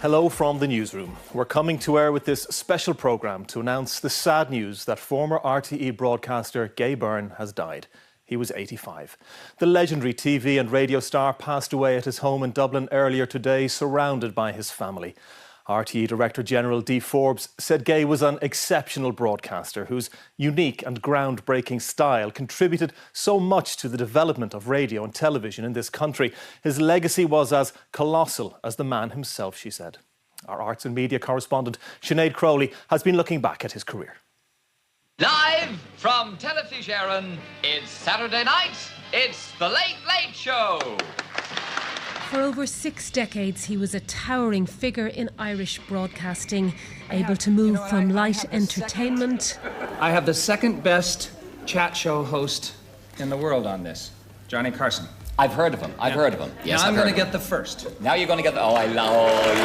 Hello from the newsroom. We're coming to air with this special programme to announce the sad news that former RTE broadcaster Gay Byrne has died. He was 85. The legendary TV and radio star passed away at his home in Dublin earlier today, surrounded by his family. RTE Director General Dee Forbes said Gay was an exceptional broadcaster whose unique and groundbreaking style contributed so much to the development of radio and television in this country. His legacy was as colossal as the man himself, she said. Our arts and media correspondent Sinead Crowley has been looking back at his career. Live from Telefísión, it's Saturday night, it's The Late Late Show. For over 6 decades, he was a towering figure in Irish broadcasting, able to move from light entertainment. I have the second best chat show host in the world on this, Johnny Carson. I've heard of him. Yes, now I'm going to get the first. Now you're going to get the... Oh, I love...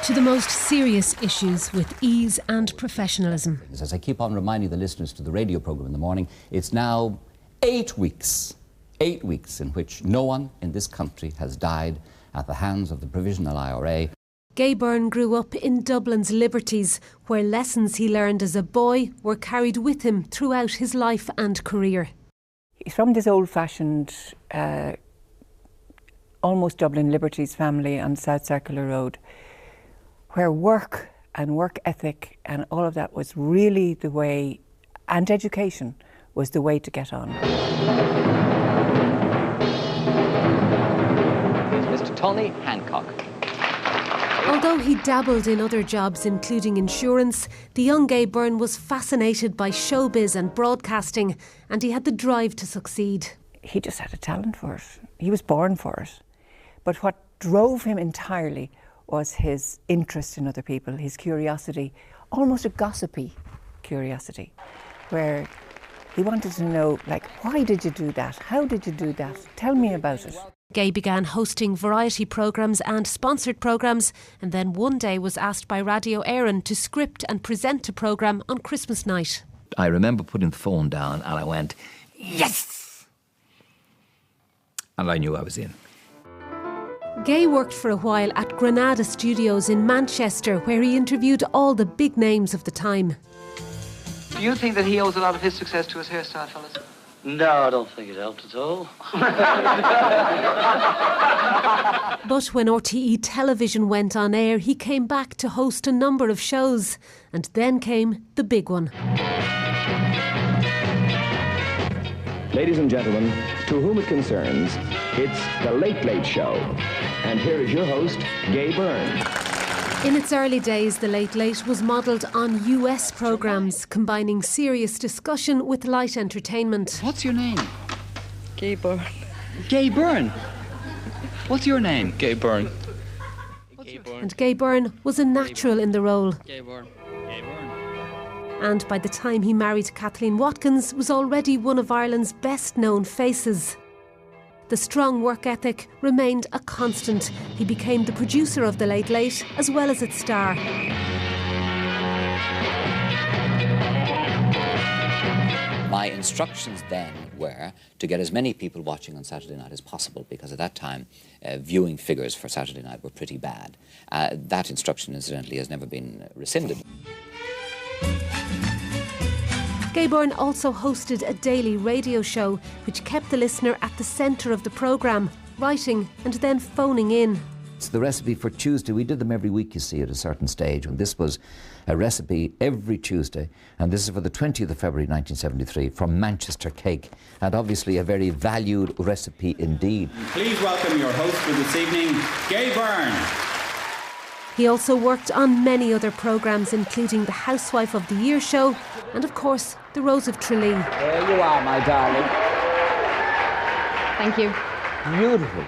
To the most serious issues with ease and professionalism. As I keep on reminding the listeners to the radio programme in the morning, it's now 8 weeks. 8 weeks in which no one in this country has died at the hands of the Provisional IRA. Gay Byrne grew up in Dublin's Liberties, where lessons he learned as a boy were carried with him throughout his life and career. He's from this old-fashioned, almost Dublin Liberties family on South Circular Road, where work and work ethic and all of that was really the way, and education was the way to get on. Mr. Tony Hancock. Although he dabbled in other jobs, including insurance, the young Gay Byrne was fascinated by showbiz and broadcasting, and he had the drive to succeed. He just had a talent for it. He was born for it. But what drove him entirely was his interest in other people, his curiosity, almost a gossipy curiosity, where he wanted to know, like, why did you do that? How did you do that? Tell me about it. Gay began hosting variety programmes and sponsored programmes, and then one day was asked by Radio Éireann to script and present a programme on Christmas night. I remember putting the phone down and I went, yes! And I knew I was in. Gay worked for a while at Granada Studios in Manchester, where he interviewed all the big names of the time. Do you think that he owes a lot of his success to his hairstyle, fellas? No, I don't think it helped at all. But when RTE Television went on air, he came back to host a number of shows. And then came the big one. Ladies and gentlemen, to whom it concerns, it's The Late Late Show. And here is your host, Gay Byrne. In its early days, The Late Late was modelled on US programmes, combining serious discussion with light entertainment. What's your name? Gay Byrne. Gay Byrne. What's your name? Gay Byrne. And Gay Byrne was a natural in the role. Gay Byrne. And by the time he married Kathleen Watkins, was already one of Ireland's best-known faces. The strong work ethic remained a constant. He became the producer of The Late Late as well as its star. My instructions then were to get as many people watching on Saturday night as possible, because at that time viewing figures for Saturday night were pretty bad. That instruction, incidentally, has never been rescinded. Gay Byrne also hosted a daily radio show which kept the listener at the centre of the programme, writing and then phoning in. It's the recipe for Tuesday. We did them every week, you see, at a certain stage. And this was a recipe every Tuesday. And this is for the 20th of February 1973 from Manchester Cake. And obviously a very valued recipe indeed. Please welcome your host for this evening, Gay Byrne. He also worked on many other programmes, including the Housewife of the Year show and, of course, the Rose of Tralee. There you are, my darling. Thank you. Beautiful.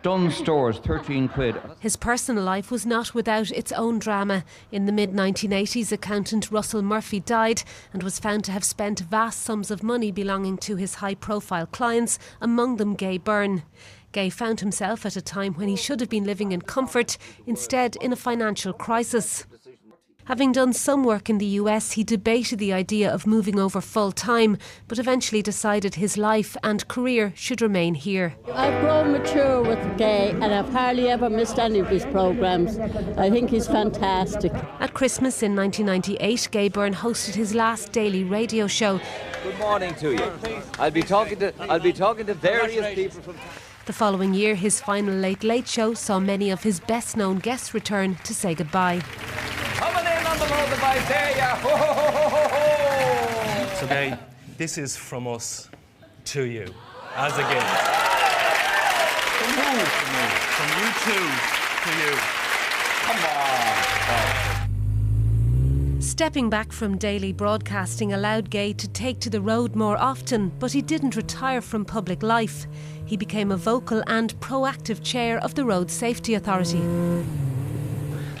Dunn Stores, 13 quid. His personal life was not without its own drama. In the mid-1980s, accountant Russell Murphy died and was found to have spent vast sums of money belonging to his high-profile clients, among them Gay Byrne. Gay found himself at a time when he should have been living in comfort, instead in a financial crisis. Having done some work in the US, he debated the idea of moving over full-time, but eventually decided his life and career should remain here. I've grown mature with Gay and I've hardly ever missed any of his programmes. I think he's fantastic. At Christmas in 1998, Gay Byrne hosted his last daily radio show. Good morning to you. I'll be talking to various people from... The following year, his final Late Late Show saw many of his best-known guests return to say goodbye. Coming in on the motorbike, there ya! Ho, ho, ho, ho, ho. So, Gay, this is from us to you, as a gift. From who? From you two to you. Come on. Stepping back from daily broadcasting allowed Gay to take to the road more often, but he didn't retire from public life. He became a vocal and proactive chair of the Road Safety Authority.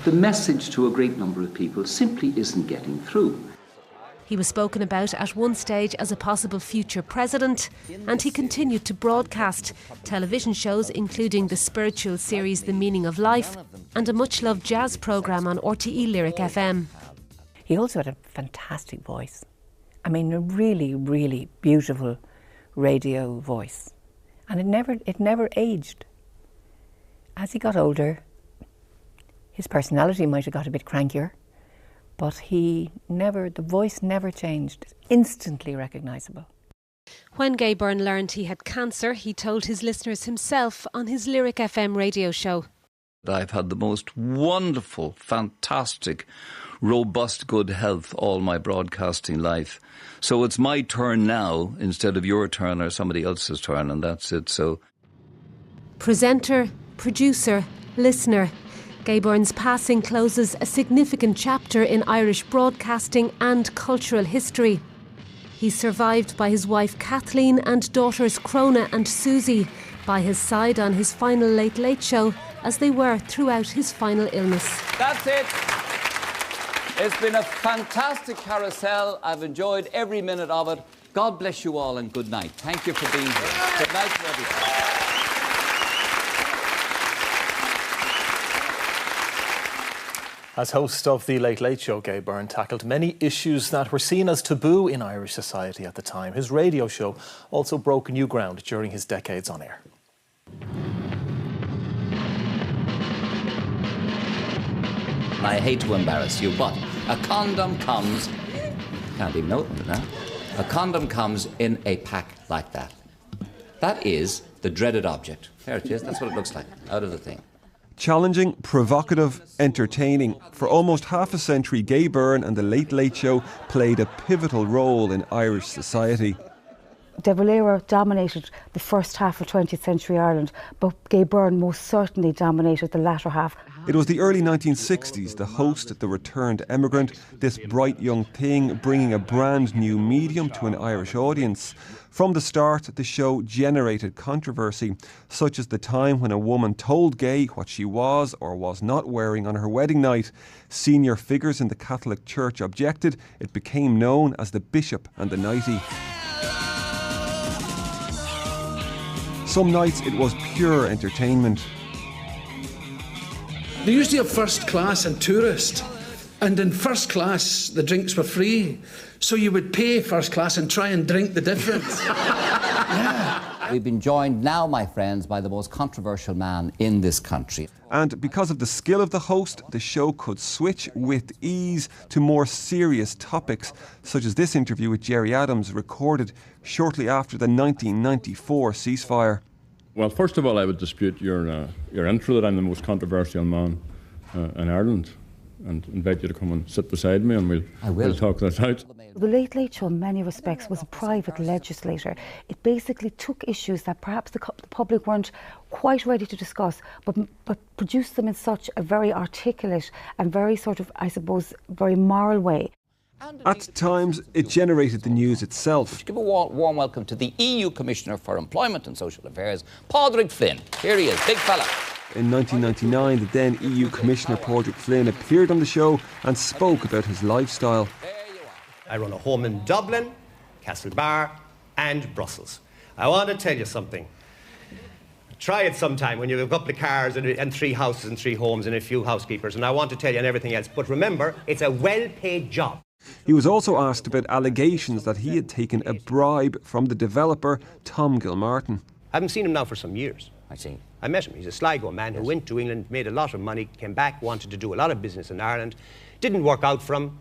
The message to a great number of people simply isn't getting through. He was spoken about at one stage as a possible future president, and he continued to broadcast television shows including the spiritual series The Meaning of Life and a much-loved jazz programme on RTE Lyric FM. He also had a fantastic voice. I mean, a really, really beautiful radio voice. And it never aged. As he got older, his personality might have got a bit crankier, but the voice never changed. Instantly recognisable. When Gay Byrne learned he had cancer, he told his listeners himself on his Lyric FM radio show. I've had the most wonderful, fantastic, robust good health all my broadcasting life. So it's my turn now instead of your turn or somebody else's turn, and that's it. So, presenter, producer, listener. Gay Byrne's passing closes a significant chapter in Irish broadcasting and cultural history. He's survived by his wife Kathleen and daughters Crona and Susie, by his side on his final Late Late Show, as they were throughout his final illness. That's it. It's been a fantastic carousel. I've enjoyed every minute of it. God bless you all and good night. Thank you for being here. Good night to everybody. As host of The Late Late Show, Gay Byrne tackled many issues that were seen as taboo in Irish society at the time. His radio show also broke new ground during his decades on air. I hate to embarrass you, but a condom comes... Can't even open it now. A condom comes in a pack like that. That is the dreaded object. There it is. That's what it looks like, out of the thing. Challenging, provocative, entertaining. For almost half a century, Gay Byrne and The Late Late Show played a pivotal role in Irish society. De Valera dominated the first half of 20th century Ireland, but Gay Byrne most certainly dominated the latter half. It was the early 1960s, the host, the returned emigrant, this bright young thing bringing a brand new medium to an Irish audience. From the start, the show generated controversy, such as the time when a woman told Gay what she was or was not wearing on her wedding night. Senior figures in the Catholic Church objected. It became known as the Bishop and the Nightie. Some nights it was pure entertainment. They used to have first class and tourist, and in first class the drinks were free, so you would pay first class and try and drink the difference. Yeah. We've been joined now, my friends, by the most controversial man in this country. And because of the skill of the host, the show could switch with ease to more serious topics, such as this interview with Gerry Adams, recorded shortly after the 1994 ceasefire. Well, first of all, I would dispute your intro that I'm the most controversial man in Ireland, and invite you to come and sit beside me and we'll talk that out. The Late Late Show in many respects was a private legislator. It basically took issues that perhaps the public weren't quite ready to discuss, but produced them in such a very articulate and very sort of, I suppose, very moral way. At times, it generated the news itself. Give a warm welcome to the EU Commissioner for Employment and Social Affairs, Padraig Flynn. Here he is, big fella. In 1999, the then EU Commissioner Padraig Flynn appeared on the show and spoke about his lifestyle. I run a home in Dublin, Castlebar and Brussels. I want to tell you something. Try it sometime when you have a couple of cars and 3 houses and 3 homes and a few housekeepers. And I want to tell you and everything else. But remember, it's a well-paid job. He was also asked about allegations that he had taken a bribe from the developer, Tom Gilmartin. I haven't seen him now for some years. I met him. He's a Sligo man who went to England, made a lot of money, came back, wanted to do a lot of business in Ireland. Didn't work out for him.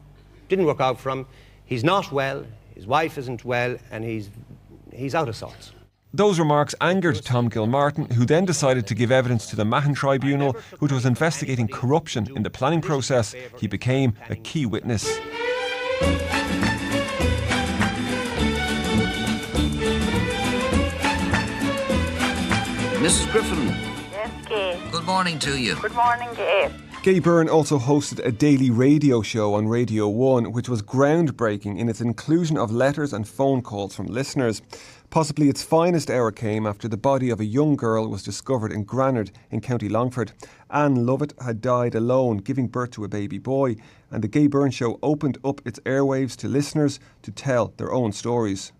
He's not well, his wife isn't well, and he's out of sorts. Those remarks angered Tom Gilmartin, who then decided to give evidence to the Mahon Tribunal, which was investigating corruption in the planning process. He became a key witness. Mrs. Griffin. Yes, Gay. Good morning to you. Good morning, Gay. Gay Byrne also hosted a daily radio show on Radio 1, which was groundbreaking in its inclusion of letters and phone calls from listeners. Possibly its finest hour came after the body of a young girl was discovered in Granard in County Longford. Anne Lovett had died alone, giving birth to a baby boy, and the Gay Byrne show opened up its airwaves to listeners to tell their own stories.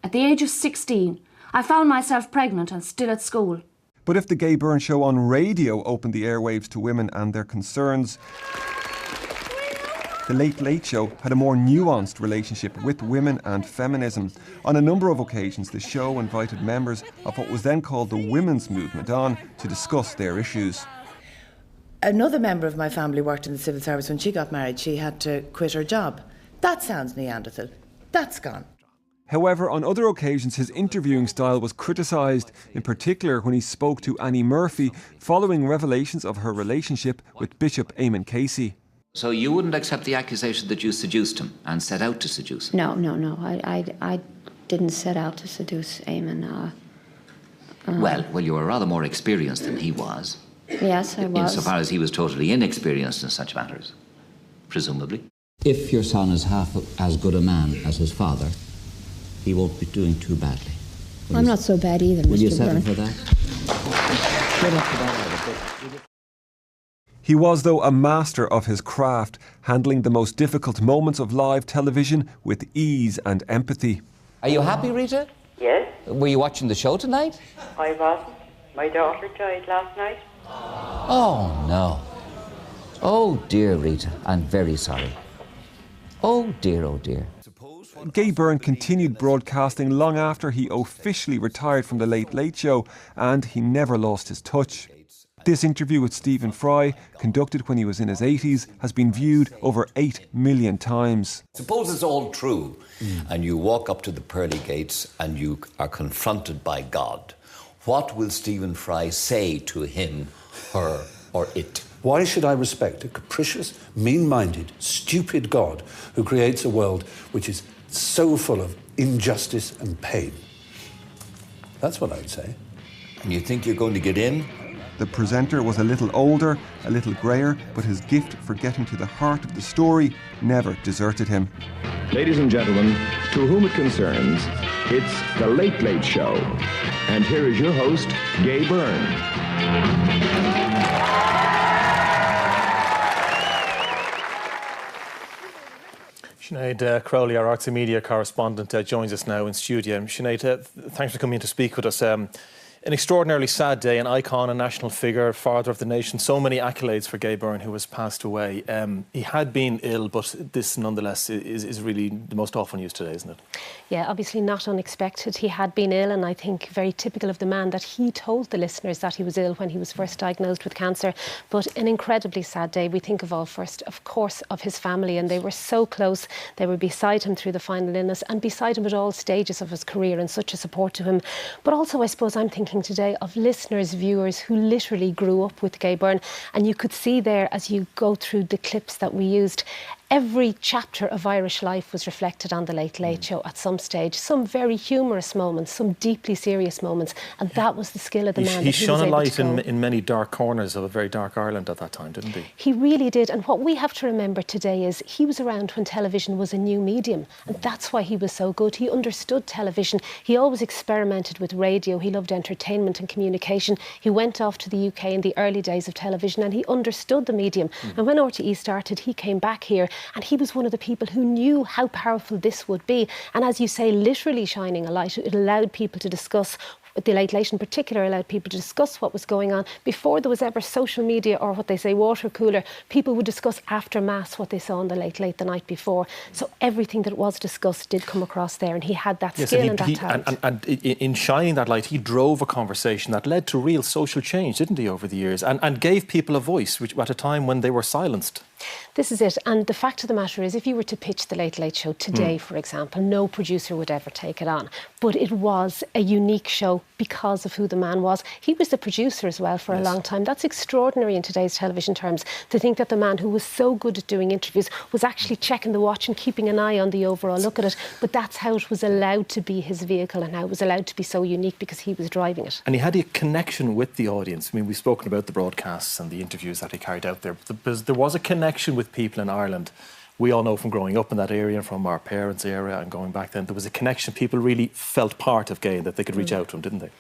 At the age of 16, I found myself pregnant and still at school. But if the Gay Byrne show on radio opened the airwaves to women and their concerns, the Late Late Show had a more nuanced relationship with women and feminism. On a number of occasions, the show invited members of what was then called the women's movement on to discuss their issues. Another member of my family worked in the civil service. When she got married, she had to quit her job. That sounds Neanderthal. That's gone. However, on other occasions, his interviewing style was criticised, in particular when he spoke to Annie Murphy following revelations of her relationship with Bishop Eamon Casey. So you wouldn't accept the accusation that you seduced him and set out to seduce him? No. I didn't set out to seduce Eamon. Well, you were rather more experienced than he was. Yes, I was. Insofar as he was totally inexperienced in such matters, presumably. If your son is half as good a man as his father, he won't be doing too badly. I'm not so bad either, Mr. Byrne. Will you settle for that? He was, though, a master of his craft, handling the most difficult moments of live television with ease and empathy. Are you happy, Rita? Yes. Were you watching the show tonight? I wasn't. My daughter died last night. Oh, no. Oh, dear, Rita. I'm very sorry. Oh, dear, oh, dear. Gay Byrne continued broadcasting long after he officially retired from the Late Late Show, and he never lost his touch. This interview with Stephen Fry, conducted when he was in his 80s, has been viewed over 8 million times. Suppose it's all true, and you walk up to the pearly gates and you are confronted by God. What will Stephen Fry say to him, her, or it? Why should I respect a capricious, mean-minded, stupid God who creates a world which is so full of injustice and pain? That's what I'd say. And you think you're going to get in? The presenter was a little older, a little greyer, but his gift for getting to the heart of the story never deserted him. Ladies and gentlemen, to whom it concerns, it's The Late Late Show. And here is your host, Gay Byrne. Sinead Crowley, our arts and media correspondent, joins us now in studio. Sinead, thanks for coming in to speak with us. An extraordinarily sad day, an icon, a national figure, father of the nation. So many accolades for Gay Byrne, who has passed away. He had been ill, but this nonetheless is really the most awful news today, isn't it? Yeah, obviously not unexpected. He had been ill, and I think very typical of the man that he told the listeners that he was ill when he was first diagnosed with cancer. But an incredibly sad day. We think of all first, of course, of his family, and they were so close. They were beside him through the final illness and beside him at all stages of his career, and such a support to him. But also, I suppose, I'm thinking today of listeners, viewers who literally grew up with Gay Byrne, and you could see there as you go through the clips that we used, every chapter of Irish life was reflected on the Late Late Show at some stage. Some very humorous moments, some deeply serious moments, and that was the skill of the man. He shone a light in many dark corners of a very dark Ireland at that time, didn't he? He really did, and what we have to remember today is he was around when television was a new medium, and that's why he was so good. He understood television. He always experimented with radio. He loved entertainment and communication. He went off to the UK in the early days of television, and he understood the medium. And when RTE started, he came back here, and he was one of the people who knew how powerful this would be. And as you say, literally shining a light. It allowed people to discuss the Late Late in particular allowed people to discuss what was going on. Before there was ever social media or what they say water cooler, people would discuss after Mass what they saw on the Late Late the night before. So everything that was discussed did come across there, and he had that skill and that talent. And in shining that light, he drove a conversation that led to real social change, didn't he, over the years, and gave people a voice which, at a time when they were silenced. This is it. And the fact of the matter is, if you were to pitch the Late Late Show today, for example, no producer would ever take it on. But it was a unique show because of who the man was. He was the producer as well for a long time. That's extraordinary in today's television terms, to think that the man who was so good at doing interviews was actually checking the watch and keeping an eye on the overall look at it. But that's how it was allowed to be his vehicle and how it was allowed to be so unique, because he was driving it. And he had a connection with the audience. I mean, we've spoken about the broadcasts and the interviews that he carried out there. There was a connection with people in Ireland. We all know from growing up in that area and from our parents' era and going back then, there was a connection. People really felt part of Gay and that they could reach out to him, didn't they?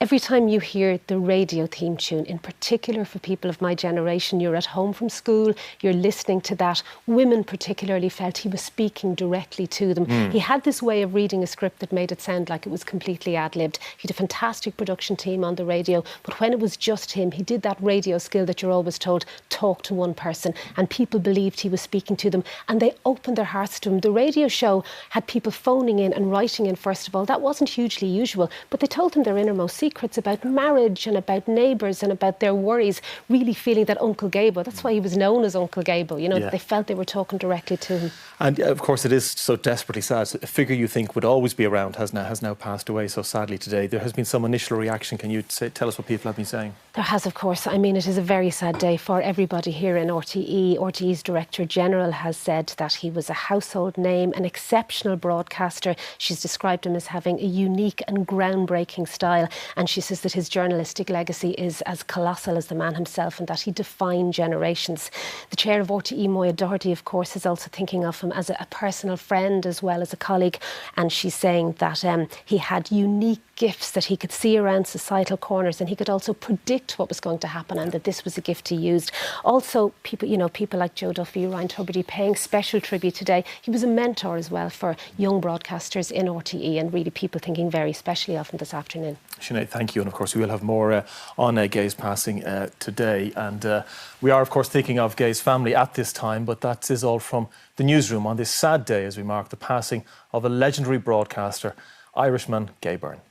Every time you hear the radio theme tune, in particular for people of my generation, you're at home from school, you're listening to that. Women particularly felt he was speaking directly to them. He had this way of reading a script that made it sound like it was completely ad-libbed. He had a fantastic production team on the radio, but when it was just him, he did that radio skill that you're always told, talk to one person, and people believed he was speaking to them, and they opened their hearts to him. The radio show had people phoning in and writing in, first of all. That wasn't hugely usual, but they told him their innermost secrets about marriage and about neighbours and about their worries, really feeling that Uncle Gabo, that's why he was known as Uncle Gabo, you know, they felt they were talking directly to him. And of course it is so desperately sad. A figure you think would always be around has now passed away so sadly today. There has been some initial reaction. Can you tell us what people have been saying? There has, of course. I mean, it is a very sad day for everybody here in RTE. RTE's Director General has said that he was a household name, an exceptional broadcaster. She's described him as having a unique and groundbreaking style, and she says that his journalistic legacy is as colossal as the man himself and that he defined generations. The chair of RTE, Moya Doherty, of course, is also thinking of him as a personal friend as well as a colleague, and she's saying that he had unique gifts, that he could see around societal corners and he could also predict what was going to happen, and that this was a gift he used. Also, people like Joe Duffy, Ryan Tubridy paying special tribute today. He was a mentor as well for young broadcasters in RTE, and really people thinking very specially of him this afternoon. Sinead, thank you. And of course we will have more on Gay's passing today, and we are of course thinking of Gay's family at this time, but that is all from the newsroom on this sad day as we mark the passing of a legendary broadcaster, Irishman Gay Byrne.